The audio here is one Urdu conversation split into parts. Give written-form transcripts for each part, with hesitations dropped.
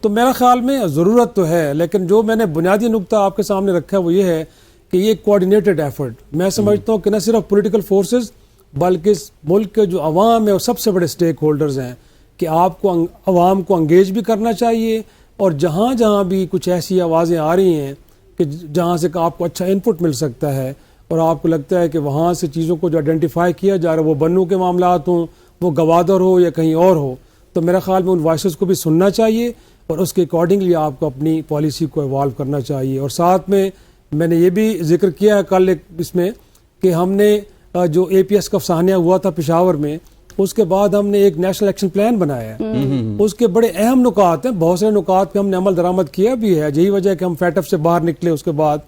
تو میرا خیال میں ضرورت تو ہے، لیکن جو میں نے بنیادی نقطہ آپ کے سامنے رکھا ہے وہ یہ ہے کہ یہ کوآرڈینیٹڈ ایفرٹ، میں سمجھتا ہوں کہ نہ صرف پولیٹیکل فورسز بلکہ اس ملک کے جو عوام ہے وہ سب سے بڑے سٹیک ہولڈرز ہیں، کہ آپ کو عوام کو انگیج بھی کرنا چاہیے، اور جہاں جہاں بھی کچھ ایسی آوازیں آ رہی ہیں کہ جہاں سے آپ کو اچھا انپٹ مل سکتا ہے اور آپ کو لگتا ہے کہ وہاں سے چیزوں کو جو آئیڈینٹیفائی کیا جا رہا ہے وہ بنو کے معاملات ہوں، وہ گوادر ہو یا کہیں اور ہو، تو میرا خیال میں ان وائسز کو بھی سننا چاہیے اور اس کے اکارڈنگلی آپ کو اپنی پالیسی کو ایوالو کرنا چاہیے۔ اور ساتھ میں نے یہ بھی ذکر کیا ہے کل اس میں کہ ہم نے جو اے پی ایس کا افسانیہ ہوا تھا پشاور میں، اس کے بعد ہم نے ایک نیشنل ایکشن پلان بنایا ہے، اس کے بڑے اہم نکات ہیں، بہت سے نکات پہ ہم نے عمل درآمد کیا بھی ہے، یہی وجہ ہے کہ ہم فیٹف سے باہر نکلے اس کے بعد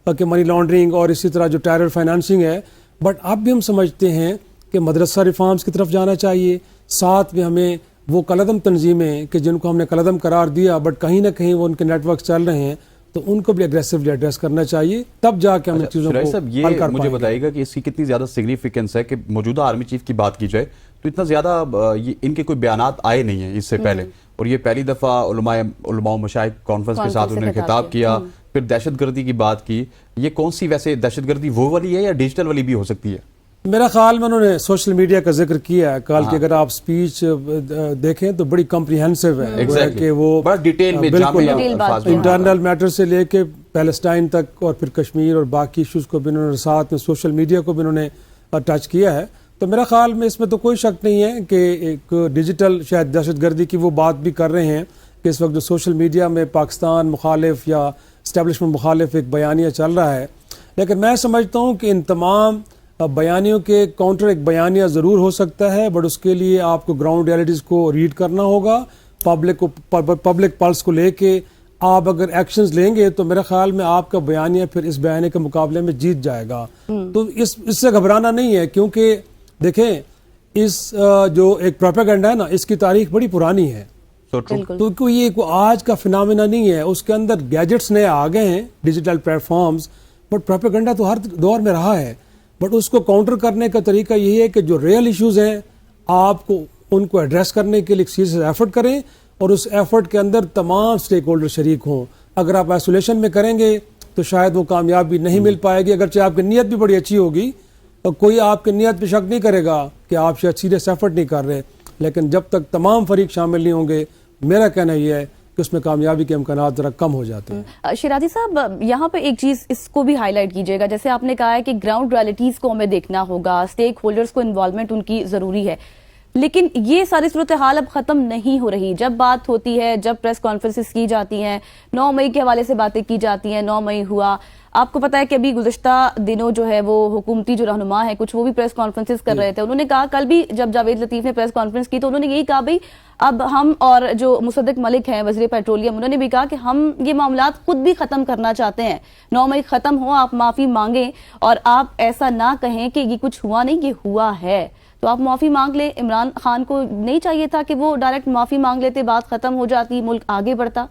کہ منی لانڈرنگ اور اسی طرح جو ٹیرر فائنانسنگ ہے، بٹ اب بھی ہم سمجھتے ہیں کہ مدرسہ ریفارمز کی طرف جانا چاہیے، ساتھ میں ہمیں وہ کلعدم تنظیمیں کہ جن کو ہم نے کلعدم قرار دیا بٹ کہیں نہ کہیں وہ ان کے نیٹ ورک چل رہے ہیں، تو ان کو بھی اگریسولی ایڈریس کرنا چاہیے، تب جا کے ہم چیزوں کو صاحب یہ مجھے بتائیے گا کہ اس کی کتنی زیادہ سگنیفیکنس ہے کہ موجودہ آرمی چیف کی بات کی جائے تو اتنا زیادہ ان کے کوئی بیانات آئے نہیں ہیں اس سے پہلے، اور یہ پہلی دفعہ علماء و مشائخ کانفرنس کے ساتھ انہوں نے خطاب کیا، پھر دہشت گردی کی بات کی، یہ کون سی ویسے دہشت گردی وہ والی ہے یا ڈیجیٹل والی بھی ہو سکتی ہے؟ میرا خیال میں انہوں نے سوشل میڈیا کا ذکر کیا ہے کل کہ اگر آپ سپیچ دیکھیں تو بڑی کمپریہنسو ہے کہ وہ بڑا ڈیٹیل میں جامع الفاظ میں انٹرنل میٹر سے لے کے پیلسٹائن تک اور پھر کشمیر اور باقی ایشوز کو بھی انہوں نے ساتھ میں سوشل میڈیا کو بھی انہوں نے ٹچ کیا ہے، تو میرا خیال میں اس میں تو کوئی شک نہیں ہے کہ ایک ڈیجیٹل شاید دہشت گردی کی وہ بات بھی کر رہے ہیں کہ اس وقت جو سوشل میڈیا میں پاکستان مخالف یا اسٹیبلشمنٹ مخالف ایک بیانیہ چل رہا ہے، لیکن میں سمجھتا ہوں کہ ان تمام بیانیوں کے کاؤنٹر ایک بیانیہ ضرور ہو سکتا ہے، بٹ اس کے لیے آپ کو گراؤنڈ ریالٹیز کو ریڈ کرنا ہوگا، پبلک پلس کو لے کے آپ اگر ایکشنز لیں گے تو میرا خیال میں آپ کا بیانیہ پھر اس بیانیہ کے مقابلے میں جیت جائے گا، تو اس سے گھبرانا نہیں ہے، کیونکہ دیکھیں اس جو ایک پروپیگنڈا ہے نا اس کی تاریخ بڑی پرانی ہے، تو یہ آج کا فنامنا نہیں ہے، اس کے اندر گیجٹس نئے آ گئے ہیں، digital platforms, but propaganda تو ہر دور میں رہا ہے، بٹ اس کو کاؤنٹر کرنے کا طریقہ یہی ہے کہ جو ریئل ایشوز ہیں آپ کو ان کو ایڈریس کرنے کے لیے ایک سیریس ایفرٹ کریں اور اس ایفرٹ کے اندر تمام سٹیک ہولڈر شریک ہوں۔ اگر آپ آئسولیشن میں کریں گے تو شاید وہ کامیابی نہیں مل پائے گی، اگرچہ آپ کی نیت بھی بڑی اچھی ہوگی اور کوئی آپ کی نیت پہ شک نہیں کرے گا کہ آپ شاید سیریس ایفرٹ نہیں کر رہے، لیکن جب تک تمام فریق شامل نہیں ہوں گے میرا کہنا یہ ہے کہ اس میں کامیابی کے امکانات ذرا کم ہو جاتے ہیں۔ شیرازی صاحب یہاں پہ ایک چیز اس کو بھی ہائی لائٹ کیجیے گا، جیسے آپ نے کہا ہے کہ گراؤنڈ ریالٹیز کو ہمیں دیکھنا ہوگا، سٹیک ہولڈرز کو انوالومنٹ ان کی ضروری ہے، لیکن یہ ساری صورتحال اب ختم نہیں ہو رہی، جب بات ہوتی ہے، جب پریس کانفرنسز کی جاتی ہیں، 9 مئی کے حوالے سے باتیں کی جاتی ہیں، 9 مئی ہوا، آپ کو پتا ہے کہ ابھی گزشتہ دنوں جو ہے وہ حکومتی جو رہنما ہے کچھ وہ بھی پریس کانفرنسز کر رہے تھے، انہوں نے کہا کل بھی جب جاوید لطیف نے پریس کانفرنس کی تو انہوں نے یہی کہا بھائی اب ہم اور جو مصدق ملک ہیں وزیر پیٹرولیم انہوں نے بھی کہا کہ ہم یہ معاملات خود بھی ختم کرنا چاہتے ہیں، 9 مئی ختم ہو، آپ معافی مانگیں اور آپ ایسا نہ کہیں کہ یہ کچھ ہوا نہیں، یہ ہوا ہے، تو آپ معافی مانگ لیں۔ عمران خان کو نہیں چاہیے تھا کہ وہ ڈائریکٹ معافی مانگ لیتے، بات ختم ہو جاتی، ملک آگے بڑھتا؟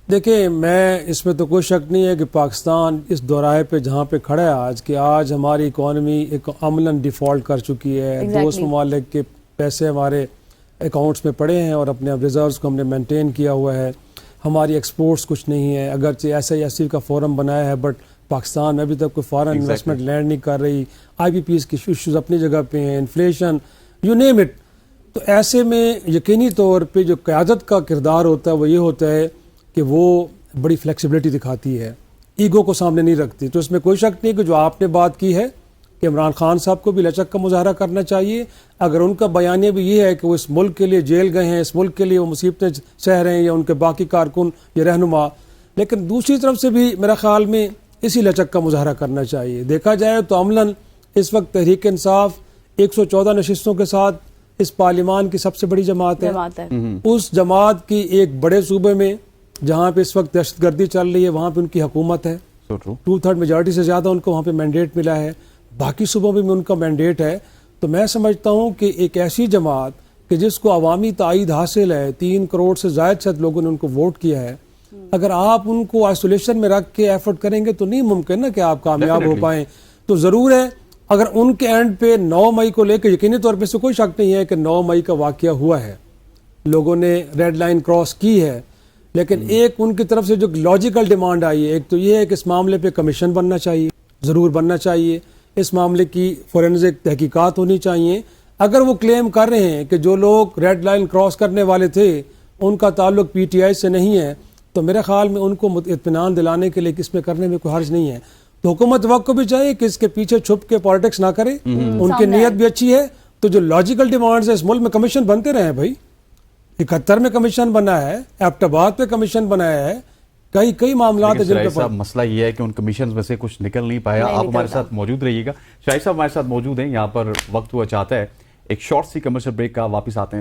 دیکھیں میں اس میں تو کوئی شک نہیں ہے کہ پاکستان اس دوراہے پہ جہاں پہ کھڑا ہے آج کہ آج ہماری اکانومی ایک عملاً ڈیفالٹ کر چکی ہے، دوست ممالک کے پیسے ہمارے اکاؤنٹس میں پڑے ہیں اور اپنے ریزروز کو ہم نے مینٹین کیا ہوا ہے، ہماری ایکسپورٹس کچھ نہیں ہے، اگرچہ SIS کا فورم بنایا ہے بٹ پاکستان میں ابھی تک کوئی فارن انویسٹمنٹ لینڈ نہیں کر رہی، IPPs کی ایشوز اپنی جگہ پہ ہیں، انفلیشن یو نیم اٹ، تو ایسے میں یقینی طور پہ جو قیادت کا کردار ہوتا ہے وہ یہ ہوتا ہے کہ وہ بڑی فلیکسیبلٹی دکھاتی ہے، ایگو کو سامنے نہیں رکھتی، تو اس میں کوئی شک نہیں کہ جو آپ نے بات کی ہے کہ عمران خان صاحب کو بھی لچک کا مظاہرہ کرنا چاہیے، اگر ان کا بیانیہ بھی یہ ہے کہ وہ اس ملک کے لیے جیل گئے ہیں، اس ملک کے لیے وہ مصیبتیں سہ رہے ہیں یا ان کے باقی کارکن یا رہنما، لیکن دوسری طرف سے بھی میرا خیال میں اسی لچک کا مظاہرہ کرنا چاہیے۔ دیکھا جائے تو عملاً اس وقت تحریک انصاف 114 نشستوں کے ساتھ اس پارلیمان کی سب سے بڑی جماعت ہے، اس جماعت کی ایک بڑے صوبے میں جہاں پہ اس وقت دہشت گردی چل رہی ہے وہاں پہ ان کی حکومت ہے، 2/3 میجارٹی سے زیادہ ان کو وہاں پہ مینڈیٹ ملا ہے، باقی صوبوں میں ان کا مینڈیٹ ہے، تو میں سمجھتا ہوں کہ ایک ایسی جماعت کہ جس کو عوامی تائید حاصل ہے، 3 کروڑ سے زائد شاید لوگوں نے ان کو ووٹ کیا ہے، اگر آپ ان کو آئسولیشن میں رکھ کے ایفرٹ کریں گے تو نہیں ممکن نا کہ آپ کامیاب ہو پائیں، تو ضرور ہے اگر ان کے اینڈ پہ 9 مئی کو لے کے یقینی طور پہ سے کوئی شک نہیں ہے کہ 9 مئی کا واقعہ ہوا ہے، لوگوں نے ریڈ لائن کراس کی ہے، لیکن ایک ان کی طرف سے جو لاجیکل ڈیمانڈ آئی ہے، ایک تو یہ ہے کہ اس معاملے پہ کمیشن بننا چاہیے، ضرور بننا چاہیے، اس معاملے کی فورینزک تحقیقات ہونی چاہیے. اگر وہ کلیم کر رہے ہیں کہ جو لوگ ریڈ لائن کراس کرنے والے تھے ان کا تعلق پی ٹی آئی سے نہیں ہے، تو میرے خیال میں ان کو اطمینان دلانے کے لیے اس میں کرنے میں کوئی حرج نہیں ہے. تو حکومت وقت کو بھی چاہیے کہ اس کے پیچھے چھپ کے پالیٹکس نہ کرے. ان کی نیت بھی اچھی ہے، تو جو لاجیکل ڈیمانڈز ہے اس ملک میں کمیشن بنتے رہے ہیں بھائی. 71 میں کمیشن بنا ہے، ایبٹ آباد پہ کمیشن بنایا ہے، کئی معاملات ہیں جن شاہد پہ صاحب مسئلہ یہ ہے کہ ان کمیشنز میں سے کچھ نکل نہیں پایا. آپ ہمارے ساتھ موجود رہیے گا. شاہد صاحب ہمارے ساتھ موجود ہیں، یہاں پر وقت ہوا چاہتا ہے ایک شارٹ سی کمرشل بریک کا، واپس آتے ہیں.